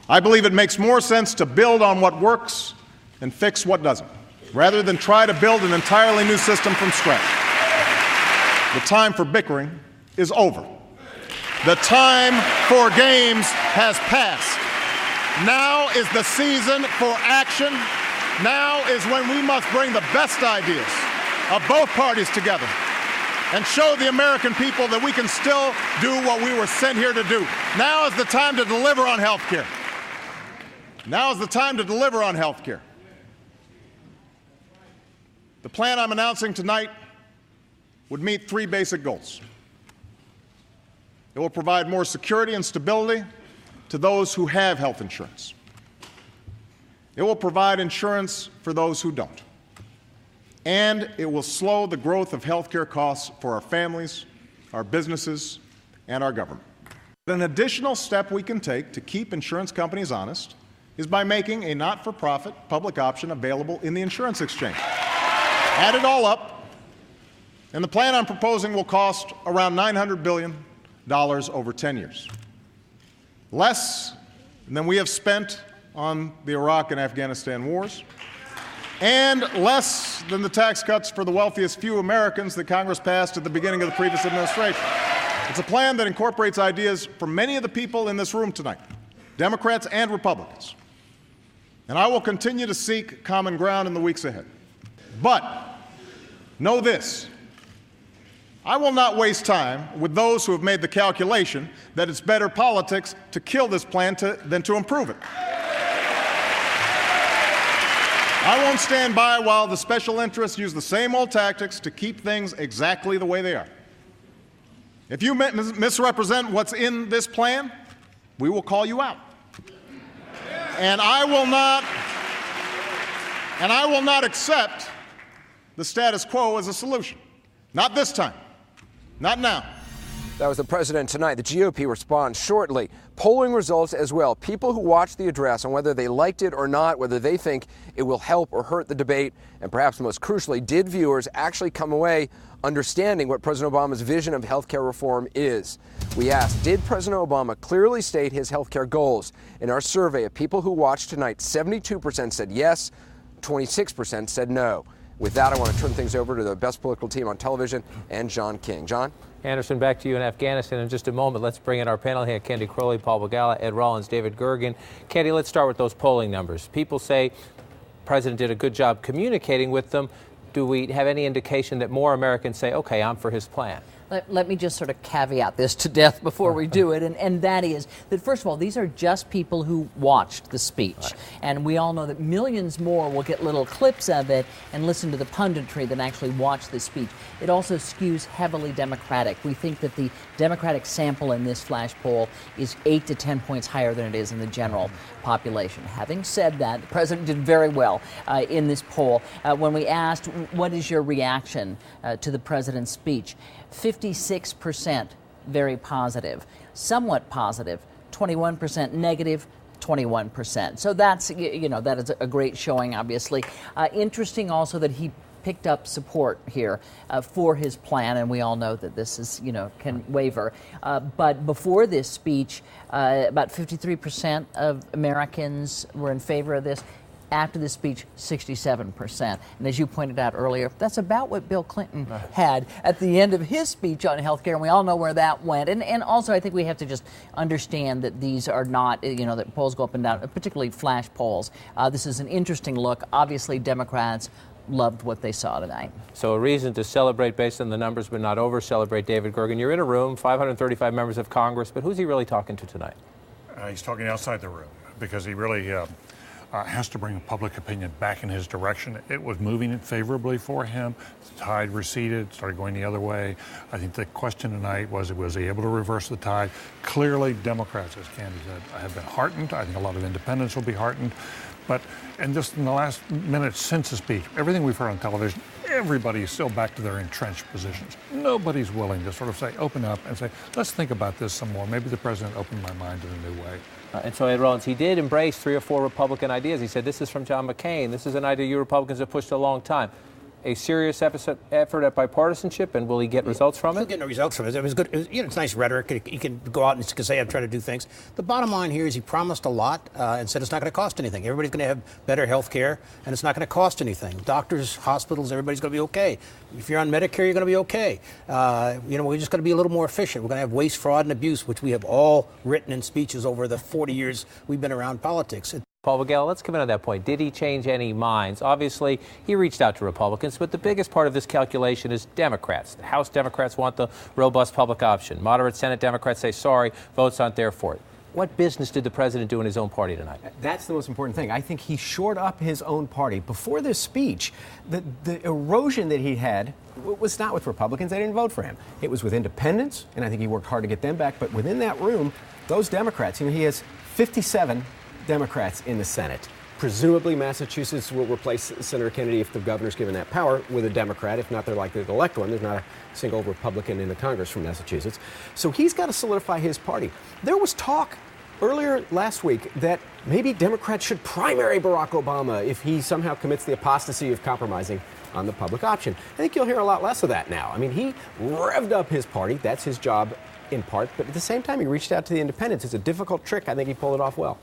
I believe it makes more sense to build on what works and fix what doesn't, rather than try to build an entirely new system from scratch. The time for bickering is over. The time for games has passed. Now is the season for action. Now is when we must bring the best ideas of both parties together and show the American people that we can still do what we were sent here to do. Now is the time to deliver on health care. Now is the time to deliver on health care. The plan I'm announcing tonight would meet three basic goals. It will provide more security and stability to those who have health insurance. It will provide insurance for those who don't. And it will slow the growth of health care costs for our families, our businesses, and our government. An additional step we can take to keep insurance companies honest is by making a not-for-profit public option available in the insurance exchange. Add it all up, and the plan I'm proposing will cost around $900 billion over 10 years. Less than we have spent on the Iraq and Afghanistan wars, and less than the tax cuts for the wealthiest few Americans that Congress passed at the beginning of the previous administration. It's a plan that incorporates ideas from many of the people in this room tonight, Democrats and Republicans. And I will continue to seek common ground in the weeks ahead. But know this, I will not waste time with those who have made the calculation that it's better politics to kill this plan than to improve it. I won't stand by while the special interests use the same old tactics to keep things exactly the way they are. If you misrepresent what's in this plan, we will call you out. And I will not accept the status quo as a solution. Not this time. Not now. That was the president tonight. The GOP responds shortly. Polling results as well. People who watched the address on whether they liked it or not, whether they think it will help or hurt the debate, and perhaps most crucially, did viewers actually come away understanding what President Obama's vision of health care reform is? We asked, did President Obama clearly state his health care goals? In our survey of people who watched tonight, 72% said yes, 26% said no. With that, I want to turn things over to the best political team on television and John King. John? Anderson, back to you in Afghanistan in just a moment. Let's bring in our panel here, Candy Crowley, Paul Begala, Ed Rollins, David Gergen. Candy, let's start with those polling numbers. People say the president did a good job communicating with them. Do we have any indication that more Americans say, okay, I'm for his plan? Let me just sort of caveat this to death before we do it, and that is that, first of all, these are just people who watched the speech. Right. And we all know that millions more will get little clips of it and listen to the punditry than actually watch the speech. It also skews heavily Democratic. We think that the Democratic sample in this flash poll is 8 to 10 points higher than it is in the general population. Having said that, the president did very well in this poll. When we asked, what is your reaction to the president's speech? 56% very positive, somewhat positive, 21% negative, 21%. So that's, that is a great showing, obviously. Interesting also that he picked up support here for his plan, and we all know that this is, can waver. But before this speech, about 53% of Americans were in favor of this. After the speech, 67%. And as you pointed out earlier, that's about what Bill Clinton had at the end of his speech on health care, and we all know where that went. And also, I think we have to just understand that these are not, that polls go up and down, particularly flash polls. This is an interesting look. Obviously, Democrats loved what they saw tonight. So a reason to celebrate based on the numbers, but not over-celebrate. David Gergen, you're in a room, 535 members of Congress, but who's he really talking to tonight? He's talking outside the room because he really has to bring public opinion back in his direction. It was moving favorably for him. The tide receded, started going the other way. I think the question tonight was he able to reverse the tide? Clearly, Democrats, as Candy said, have been heartened. I think a lot of independents will be heartened. But, and just in the last minute since the speech, everything we've heard on television, everybody is still back to their entrenched positions. Nobody's willing to sort of say, open up and say, let's think about this some more. Maybe the president opened my mind in a new way. And so, Ed Rollins, he did embrace 3 or 4 Republican ideas. He said, this is from John McCain. This is an idea you Republicans have pushed a long time. a serious effort at bipartisanship, and will he get results from He'll it? get no results from it. It was good. It's nice rhetoric. He can go out and say, I'm trying to do things. The bottom line here is he promised a lot and said it's not going to cost anything. Everybody's going to have better health care, and it's not going to cost anything. Doctors, hospitals, everybody's going to be okay. If you're on Medicare, you're going to be okay. We're just going to be a little more efficient. We're going to have waste, fraud, and abuse, which we have all written in speeches over the 40 years we've been around politics. Paul Begala, let's come in on that point. Did he change any minds? Obviously, he reached out to Republicans, but the biggest part of this calculation is Democrats. The House Democrats want the robust public option. Moderate Senate Democrats say, sorry, votes aren't there for it. What business did the president do in his own party tonight? That's the most important thing. I think he shored up his own party. Before this speech, the erosion that he had was not with Republicans. They didn't vote for him. It was with independents, and I think he worked hard to get them back. But within that room, those Democrats, he has 57 Democrats in the Senate. Presumably, Massachusetts will replace Senator Kennedy if the governor's given that power with a Democrat. If not, they're likely to elect one. There's not a single Republican in the Congress from Massachusetts. So he's got to solidify his party. There was talk earlier last week that maybe Democrats should primary Barack Obama if he somehow commits the apostasy of compromising on the public option. I think you'll hear a lot less of that now. I mean, he revved up his party. That's his job in part. But at the same time, he reached out to the independents. It's a difficult trick. I think he pulled it off well.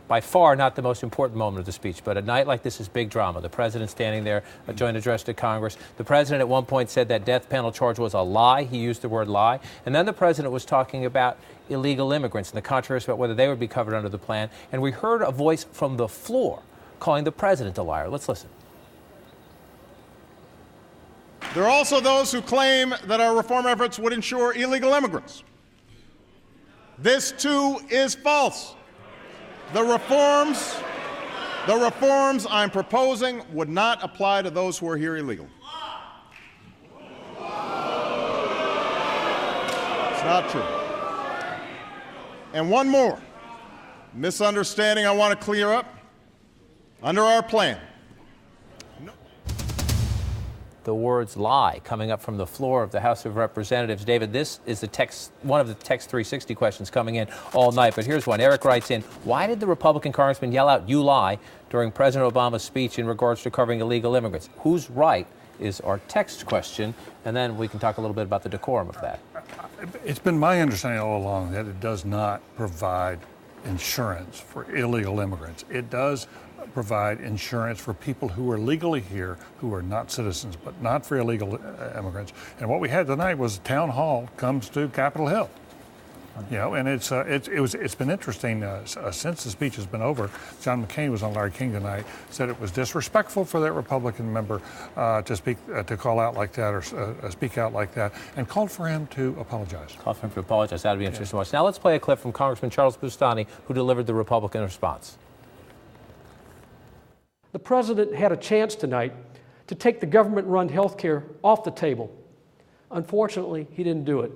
By far not the most important moment of the speech, but a night like this is big drama. The president standing there, a joint address to Congress. The president at one point said that death penalty charge was a lie. He used the word lie. And then the president was talking about illegal immigrants and the controversy about whether they would be covered under the plan. And we heard a voice from the floor calling the president a liar. Let's listen. There are also those who claim that our reform efforts would ensure illegal immigrants. This, too, is false. The reforms I'm proposing would not apply to those who are here illegally. It's not true. And one more misunderstanding I want to clear up. Under our plan, the words lie coming up from the floor of the House of Representatives. David, this is one of the Text 360 questions coming in all night. But here's one. Eric writes in, why did the Republican congressman yell out, "You lie," during President Obama's speech in regards to covering illegal immigrants? Who's right is our text question. And then we can talk a little bit about the decorum of that. It's been my understanding all along that it does not provide insurance for illegal immigrants. It does provide insurance for people who are legally here, who are not citizens, but not for illegal immigrants. And what we had tonight was a town hall comes to Capitol Hill. And it's been interesting since the speech has been over. John McCain was on Larry King tonight, said it was disrespectful for that Republican member to call out like that or speak out like that, and called for him to apologize. Called for him to apologize. That would be interesting to watch. Now let's play a clip from Congressman Charles Boustany, who delivered the Republican response. The president had a chance tonight to take the government-run health care off the table. Unfortunately, he didn't do it.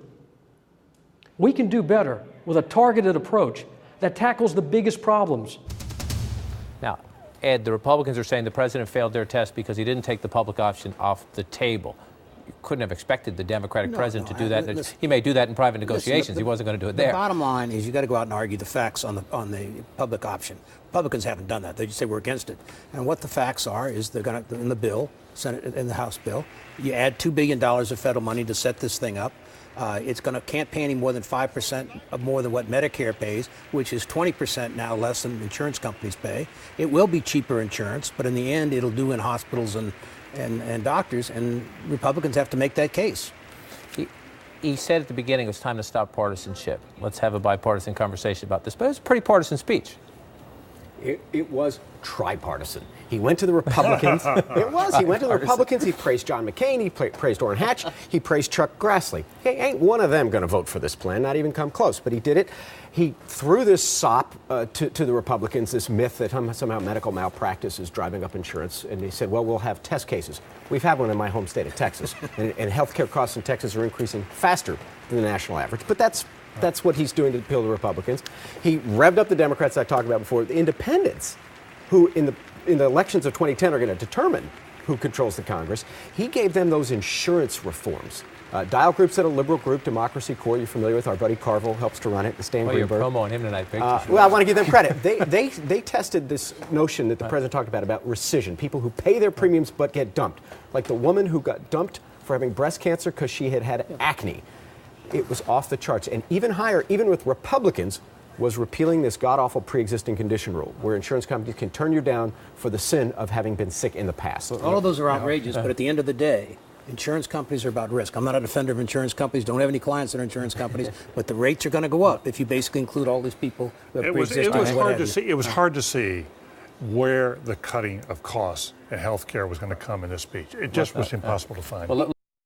We can do better with a targeted approach that tackles the biggest problems. Now, Ed, the Republicans are saying the president failed their test because he didn't take the public option off the table. You couldn't have expected the Democratic president to do that. He may do that in private negotiations. He wasn't going to do it there. The bottom line is you got to go out and argue the facts on the public option. Republicans haven't done that. They just say we're against it. And what the facts are is they're going to, in the bill, Senate in the House bill, you add $2 billion of federal money to set this thing up. Can't pay any more than 5% of more than what Medicare pays, which is 20% now less than insurance companies pay. It will be cheaper insurance, but in the end, it'll do in hospitals and doctors, and Republicans have to make that case. He said at the beginning it was time to stop partisanship. Let's have a bipartisan conversation about this. But it was a pretty partisan speech. It was tripartisan. He went to the Republicans. It was. He went to the Republicans. He praised John McCain. He praised Orrin Hatch. He praised Chuck Grassley. Hey, ain't one of them going to vote for this plan, not even come close. But he did it. He threw this sop to the Republicans, this myth that somehow medical malpractice is driving up insurance. And he said, well, we'll have test cases. We've had one in my home state of Texas. and healthcare costs in Texas are increasing faster than the national average. But that's what he's doing to appeal to Republicans. He revved up the Democrats I talked about before, the independents, who in the elections of 2010 are going to determine who controls the Congress. He gave them those insurance reforms Dial Group's at a liberal group, Democracy Corps. You're familiar with. Our buddy Carville helps to run it. Stan Well, you're Greenberg. promoting him tonight. Well, I want to give them credit. They tested this notion that the president talked about rescission. People who pay their premiums but get dumped. Like the woman who got dumped for having breast cancer because she had acne. It was off the charts. And even higher, even with Republicans, was repealing this god-awful pre-existing condition rule where insurance companies can turn you down for the sin of having been sick in the past. All of those are outrageous, but at the end of the day, insurance companies are about risk. I'm not a defender of insurance companies, don't have any clients that are insurance companies, but the rates are going to go up if you basically include all these people who have It was pre-existing. hard to see where the cutting of costs in health care was going to come in this speech. It just was impossible to find. Well,